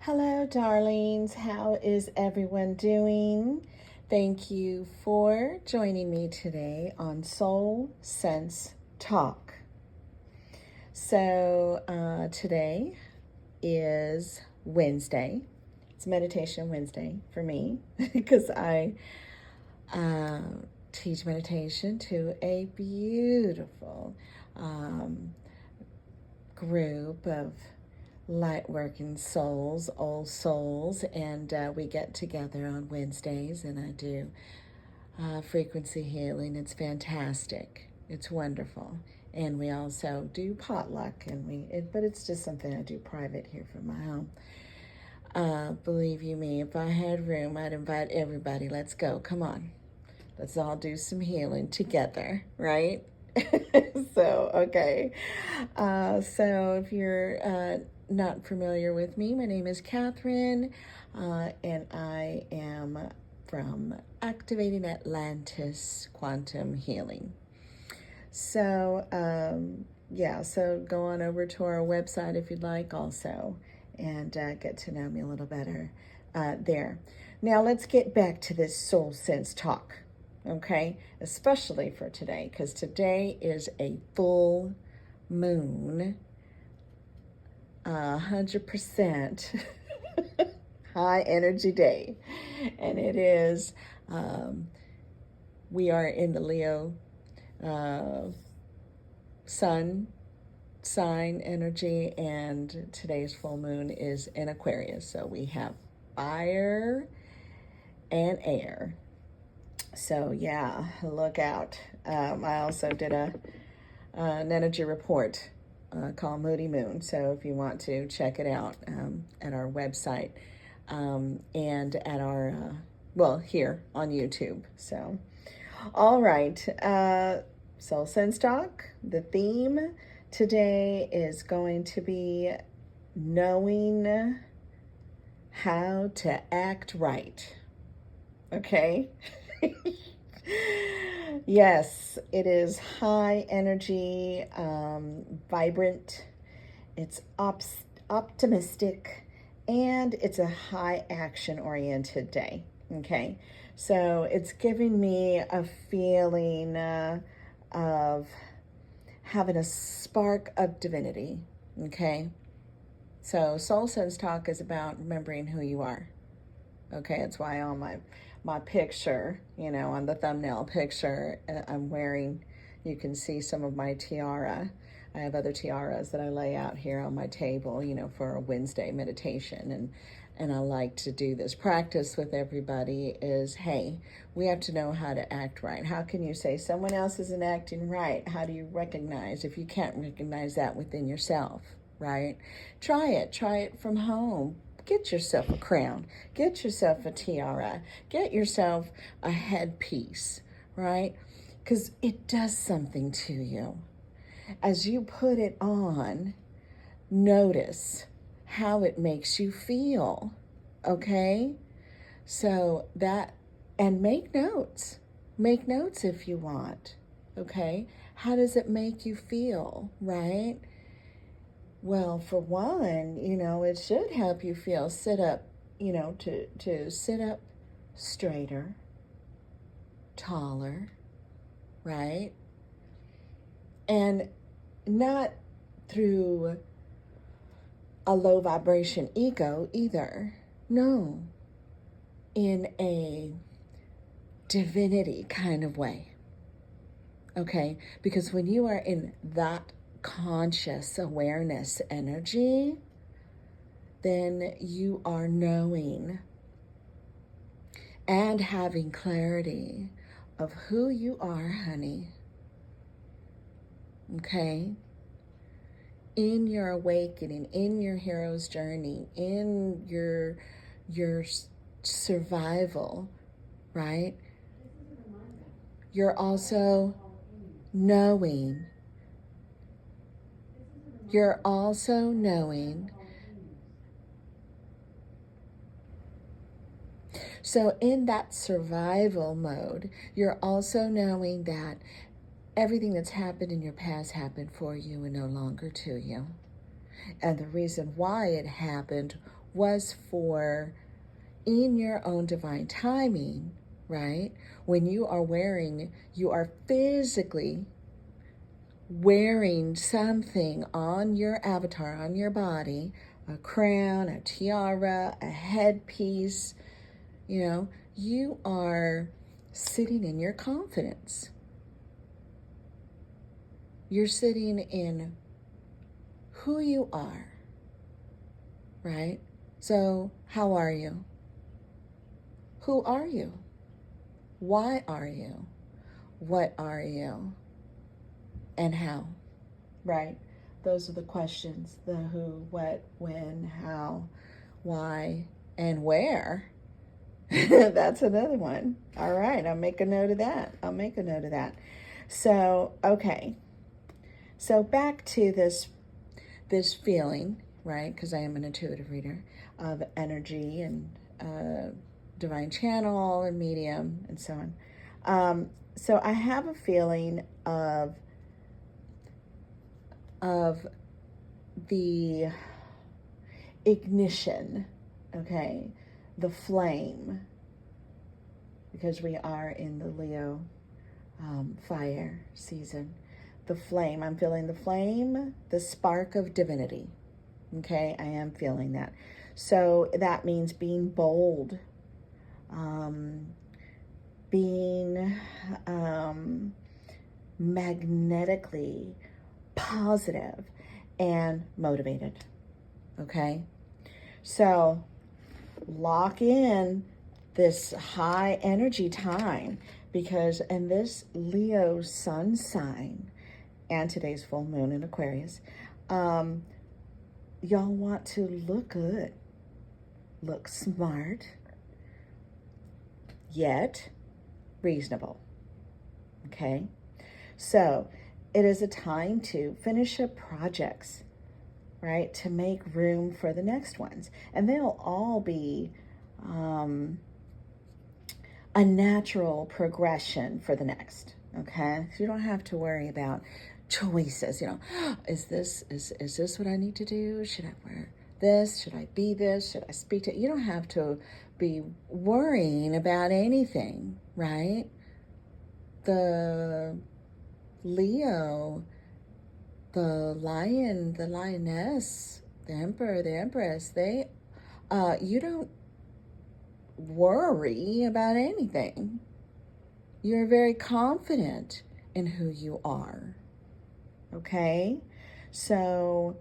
Hello, darlings. How is everyone doing? Thank you for joining me today on Soul Sense Talk. So, today is Wednesday. It's Meditation Wednesday for me because I teach meditation to a beautiful group of light working souls, old souls, and we get together on Wednesdays and I do frequency healing. It's fantastic. It's wonderful. And we also do potluck, but it's just something I do private here from my home. Believe you me, if I had room, I'd invite everybody. Let's go. Come on. Let's all do some healing together, right? Okay. So if you're not familiar with me, my name is Catherine, and I am from Activating Atlantis Quantum Healing. So, so go on over to our website if you'd like also, and get to know me a little better there. Now let's get back to this soul sense talk. Okay, especially for today, because today is a full moon, 100% high energy day, and it is, we are in the Leo sun sign energy, and today's full moon is in Aquarius, so we have fire and air. So yeah, look out. I also did an energy report called Moody Moon. So if you want to check it out at our website and at our, here on YouTube. So, all right. Soul Sense Talk. The theme today is going to be knowing how to act right. Okay? Yes, it is high energy, vibrant, it's optimistic, and it's a high action oriented day. Okay, so it's giving me a feeling of having a spark of divinity. Okay, so Soul Sense Talk is about remembering who you are. Okay, that's why on my picture, on the thumbnail picture, I'm wearing, you can see some of my tiara. I have other tiaras that I lay out here on my table, for a Wednesday meditation. And I like to do this practice with everybody is, hey, we have to know how to act right. How can you say someone else isn't acting right? How do you recognize if you can't recognize that within yourself, right? Try it from home. Get yourself a crown, get yourself a tiara, get yourself a headpiece, right? Because it does something to you. As you put it on, notice how it makes you feel, okay? So and make notes if you want, okay? How does it make you feel, right? Well, for one, it should help you feel sit up, to sit up straighter, taller, right? And not through a low vibration ego either. No, in a divinity kind of way. Okay? Because when you are in that conscious awareness energy, then you are knowing and having clarity of who you are, honey. Okay? In your awakening, in your hero's journey, in your survival, right? You're also knowing. You're also knowing. So in that survival mode, you're also knowing that everything that's happened in your past happened for you and no longer to you. And the reason why it happened was for in your own divine timing, right? When you are physically wearing something on your avatar, on your body, a crown, a tiara, a headpiece, you are sitting in your confidence. You're sitting in who you are, right? So, how are you? Who are you? Why are you? What are you? And how, right? Those are the questions, the who, what, when, how, why, and where. That's another one. All right, I'll make a note of that. So, okay. So back to this feeling, right? Because I am an intuitive reader of energy and divine channel and medium and so on. So I have a feeling of the ignition, okay, the flame, because we are in the Leo fire season. The flame, I'm feeling the flame, the spark of divinity, okay, I am feeling that. So that means being bold, being magnetically positive and motivated, okay? So lock in this high energy time, because in this Leo sun sign and today's full moon in Aquarius, y'all want to look good, look smart, yet reasonable, okay? So it is a time to finish up projects, right? To make room for the next ones. And they'll all be a natural progression for the next, okay? So you don't have to worry about choices, is this what I need to do? Should I wear this? Should I be this? Should I speak to? You don't have to be worrying about anything, right? The Leo, the lion, the lioness, the emperor, the empress, you don't worry about anything. You're very confident in who you are, okay? So,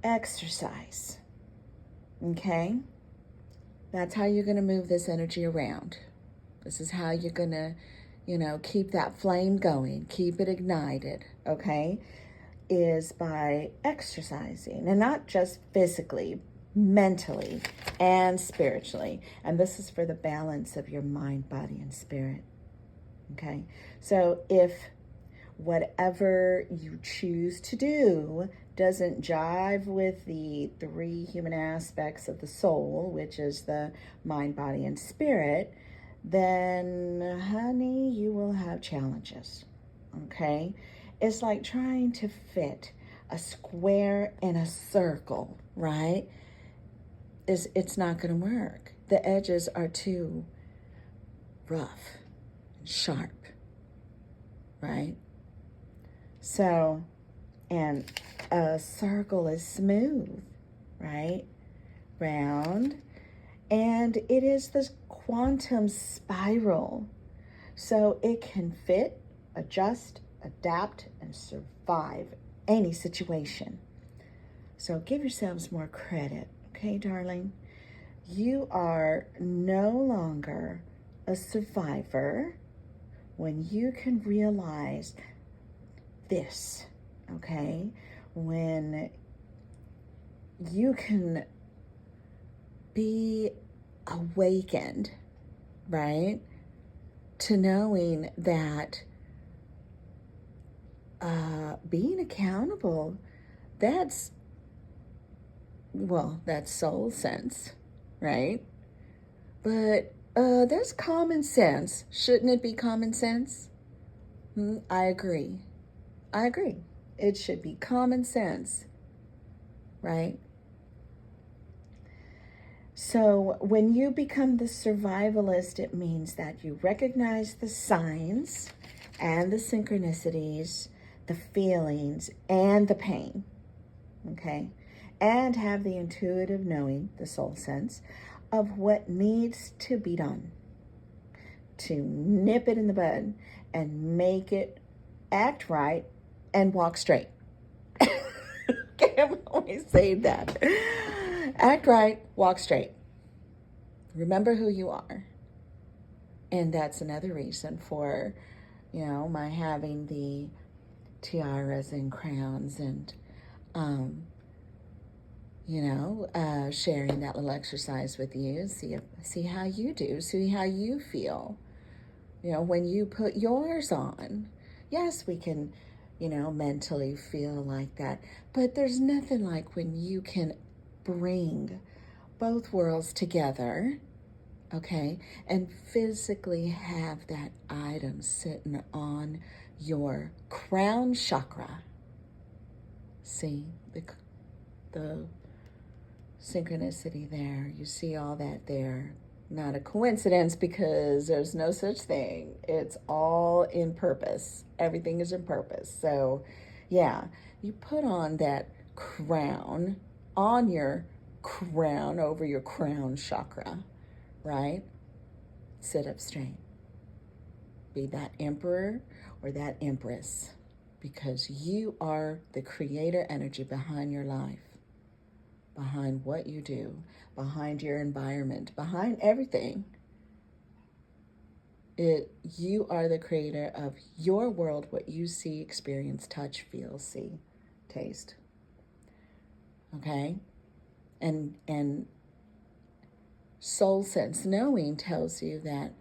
exercise, okay? That's how you're going to move this energy around. This is how you're going to keep that flame going, keep it ignited, okay, is by exercising, and not just physically, mentally, and spiritually. And this is for the balance of your mind, body, and spirit, okay? So if whatever you choose to do doesn't jive with the 3 human aspects of the soul, which is the mind, body, and spirit, then, honey, you will have challenges, okay? It's like trying to fit a square in a circle, right? It's not going to work. The edges are too rough and sharp, right? So, and a circle is smooth, right? Round. And it is this quantum spiral. So it can fit, adjust, adapt, and survive any situation. So give yourselves more credit, okay, darling? You are no longer a survivor when you can realize this, okay? When you can be awakened, right, to knowing that being accountable, that's soul sense, right? But there's common sense. Shouldn't it be common sense? I agree. It should be common sense, right? So when you become the survivalist, it means that you recognize the signs and the synchronicities, the feelings and the pain, okay? And have the intuitive knowing, the soul sense, of what needs to be done to nip it in the bud and make it act right and walk straight. Okay, I'm always saying that. Act right, walk straight. Remember who you are. And that's another reason for, my having the tiaras and crowns and, sharing that little exercise with you. See how you do. See how you feel. When you put yours on. Yes, we can, mentally feel like that. But there's nothing like when you can bring both worlds together, okay, and physically have that item sitting on your crown chakra. See the synchronicity there. You see all that there. Not a coincidence, because there's no such thing. It's all in purpose. Everything is in purpose. So, yeah, you put on that crown on your crown, over your crown chakra, right? Sit up straight. Be that emperor or that empress, because you are the creator energy behind your life, behind what you do, behind your environment, behind everything. You are the creator of your world, what you see, experience, touch, feel, see, taste. Okay? And soul sense knowing tells you that.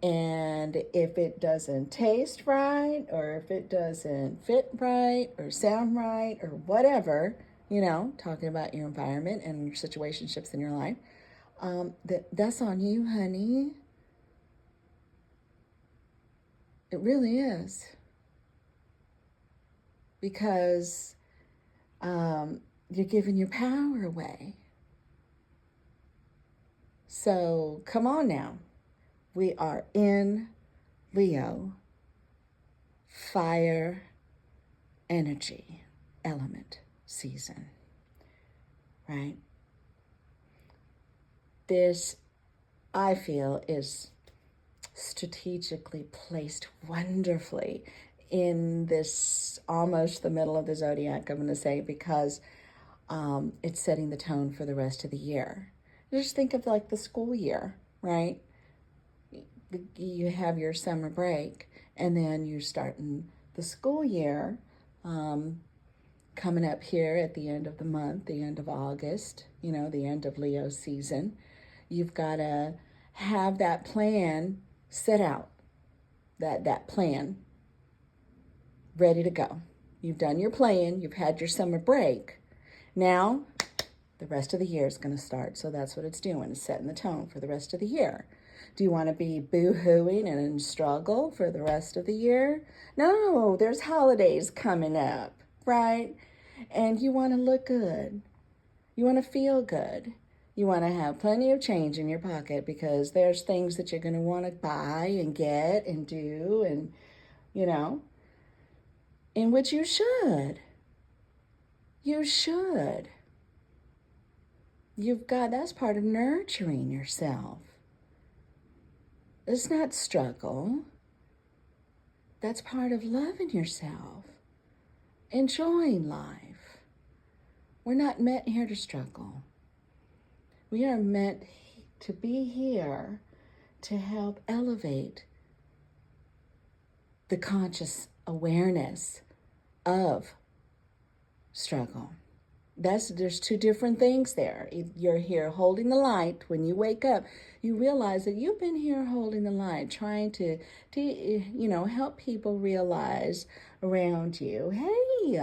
And if it doesn't taste right, or if it doesn't fit right, or sound right, or whatever, talking about your environment and your situationships in your life, that's on you, honey. It really is. Because you're giving your power away. So come on now. We are in Leo, fire energy element season, right? This, I feel, is strategically placed wonderfully in this almost the middle of the zodiac, I'm going to say, because it's setting the tone for the rest of the year. Just think of like the school year, right? You have your summer break, and then you're starting the school year coming up here at the end of the month, the end of August, the end of Leo season. You've got to have that plan set out, that plan ready to go. You've done your plan, you've had your summer break. Now, the rest of the year is going to start. So that's what it's doing, it's setting the tone for the rest of the year. Do you want to be boo-hooing and in struggle for the rest of the year? No, there's holidays coming up, right? And you want to look good. You want to feel good. You want to have plenty of change in your pocket, because there's things that you're going to want to buy and get and do, and, in which you should. You should. That's part of nurturing yourself. It's not struggle. That's part of loving yourself, enjoying life. We're not meant here to struggle. We are meant to be here to help elevate the conscious awareness of struggle. There's two different things there. You're here holding the light. When you wake up, you realize that you've been here holding the light, trying to help people realize around you, hey,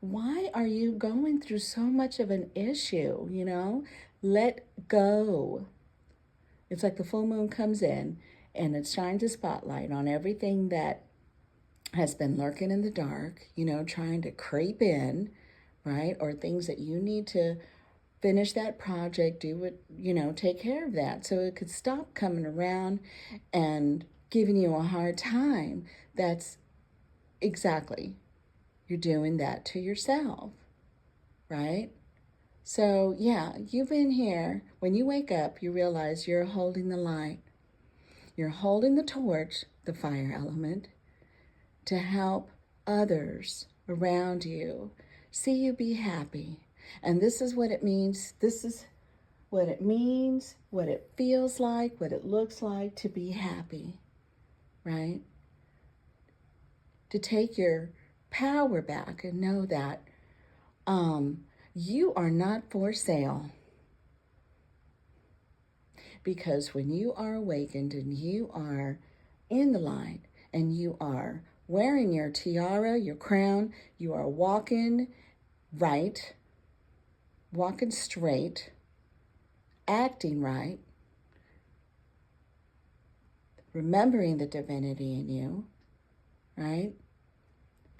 why are you going through so much of an issue? Let go. It's like the full moon comes in and it shines a spotlight on everything that has been lurking in the dark, trying to creep in, right? Or things that you need to finish that project, do it, take care of that so it could stop coming around and giving you a hard time. That's exactly, you're doing that to yourself, right? So, yeah, you've been here. When you wake up, you realize you're holding the light. You're holding the torch, the fire element, to help others around you see you be happy. And this is what it means. This is what it means, what it feels like, what it looks like to be happy, right? To take your power back and know that you are not for sale. Because when you are awakened and you are in the light and you are wearing your tiara, your crown, you are walking right, walking straight, acting right, remembering the divinity in you, right?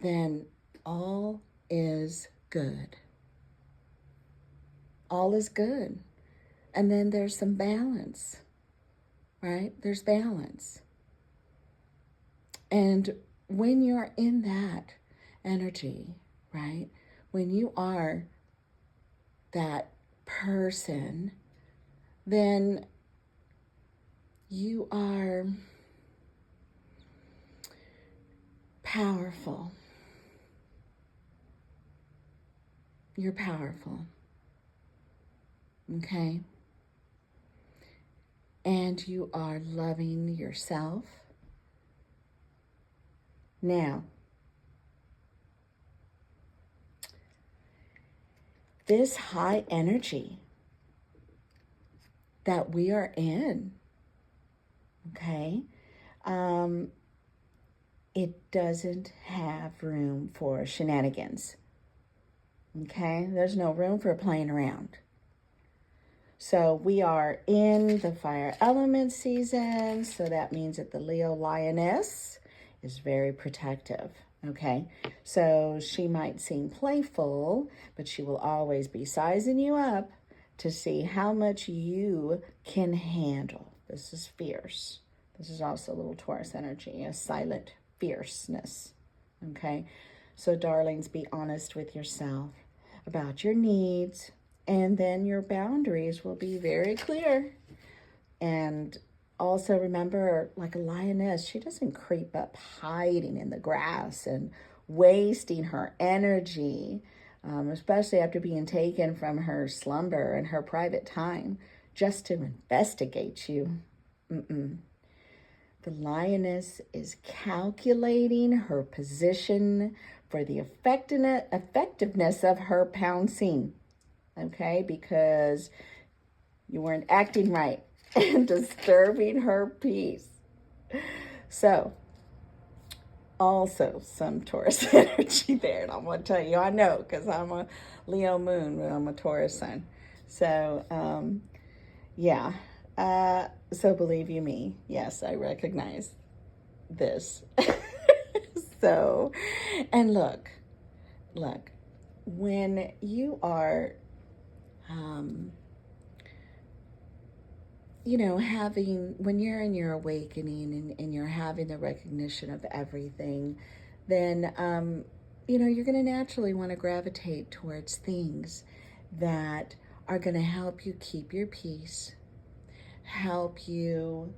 Then all is good. All is good. And then there's some balance, right? There's balance. And when you're in that energy, right? When you are that person, then you are powerful. You're powerful. Okay? And you are loving yourself. Now, this high energy that we are in, okay, it doesn't have room for shenanigans. Okay? There's no room for playing around. So we are in the fire element season. So that means that the Leo lioness is very protective. Okay? So she might seem playful, but she will always be sizing you up to see how much you can handle. This is fierce. This is also a little Taurus energy, a silent fierceness. Okay? So darlings, be honest with yourself about your needs, and then your boundaries will be very clear. And also remember, like a lioness, she doesn't creep up hiding in the grass and wasting her energy, especially after being taken from her slumber and her private time, just to investigate you. The lioness is calculating her position for the effectiveness of her pouncing, okay? Because you weren't acting right and disturbing her peace. So, also some Taurus energy there. And I'm going to tell you, I know, because I'm a Leo moon, but I'm a Taurus sun. So, yeah. So believe you me, yes, I recognize this. So, and look, when you are, when you're in your awakening and you're having the recognition of everything, then, you're going to naturally want to gravitate towards things that are going to help you keep your peace, help you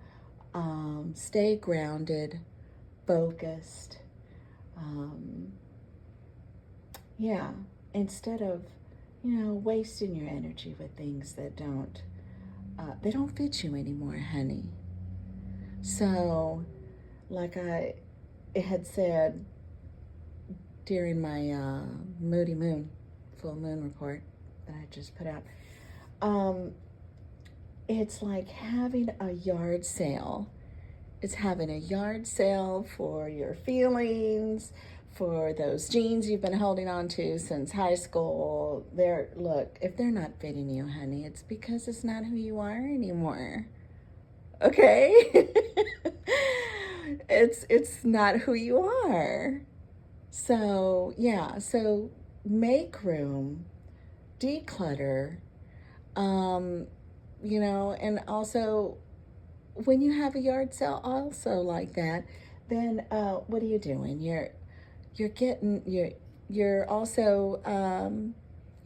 stay grounded, focused. Instead of, wasting your energy with things that they don't fit you anymore, honey. So, like I had said during my Moody Moon, full moon report that I just put out, it's like having a yard sale. It's having a yard sale for your feelings, for those jeans you've been holding on to since high school. If they're not fitting you, honey, it's because it's not who you are anymore. Okay? It's not who you are. So, yeah. So make room, declutter, and also when you have a yard sale also like that, then what are you doing? You're also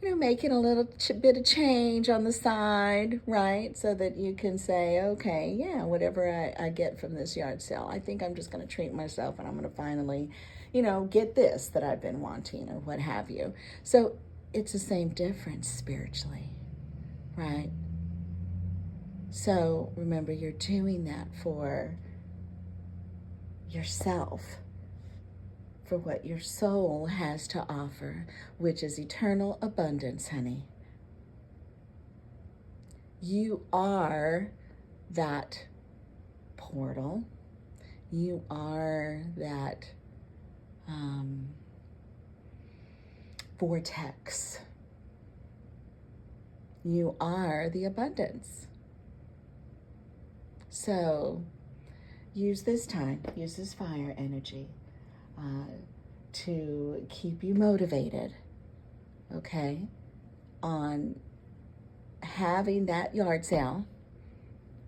making a little bit of change on the side, right? So that you can say, okay, yeah, whatever I get from this yard sale, I think I'm just going to treat myself, and I'm going to finally, get this that I've been wanting, or what have you. So it's the same difference spiritually, right? So remember, you're doing that for yourself, for what your soul has to offer, which is eternal abundance, honey. You are that portal. You are that vortex. You are the abundance. So use this time, use this fire energy to keep you motivated, okay, on having that yard sale,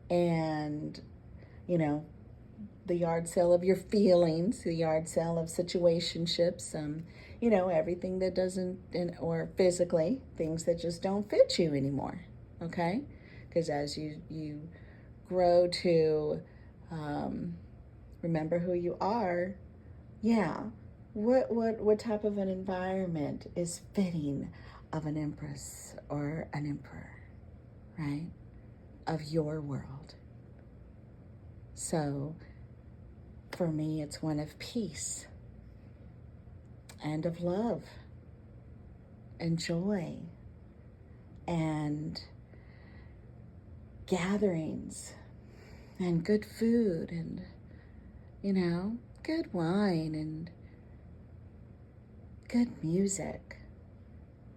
and the yard sale of your feelings, the yard sale of situationships, everything that doesn't, or physically, things that just don't fit you anymore, okay? Because as you grow to remember who you are, yeah, what type of an environment is fitting of an empress or an emperor, right? Of your world. So for me, it's one of peace and of love and joy and gatherings and good food and, good wine and good music,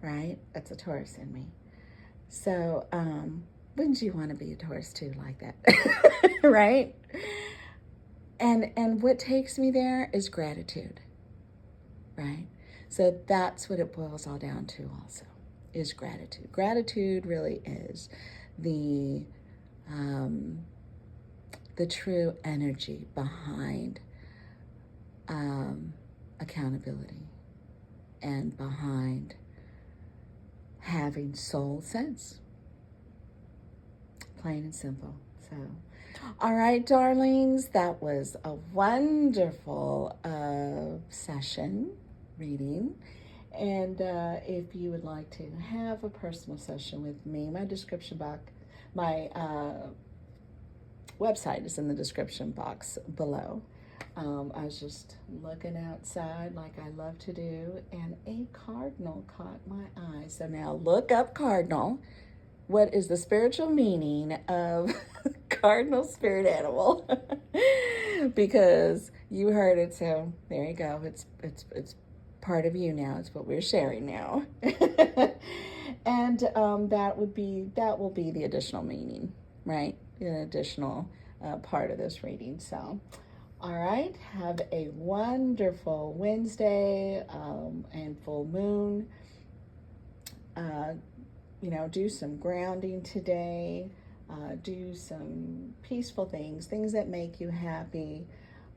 right? That's a Taurus in me. So, wouldn't you want to be a Taurus too, like that? Right? And what takes me there is gratitude, right? So that's what it boils all down to also, is gratitude. Gratitude really is the true energy behind accountability and behind having soul sense. Plain and simple. So, all right, darlings, that was a wonderful session reading. And if you would like to have a personal session with me, my description box, my website is in the description box below. I was just looking outside like I love to do, and a cardinal caught my eye. So now look up cardinal. What is the spiritual meaning of cardinal spirit animal? Because you heard it, so there you go. It's part of you now. It's what we're sharing now. And that will be the additional meaning, right? An additional part of this reading. So, all right, have a wonderful Wednesday and full moon. Do some grounding today. Do some peaceful things that make you happy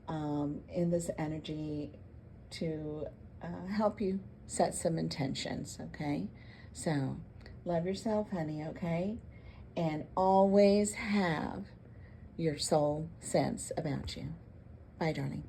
in this energy to help you set some intentions, okay? So, love yourself, honey, okay? And always have your soul sense about you. Bye, darling.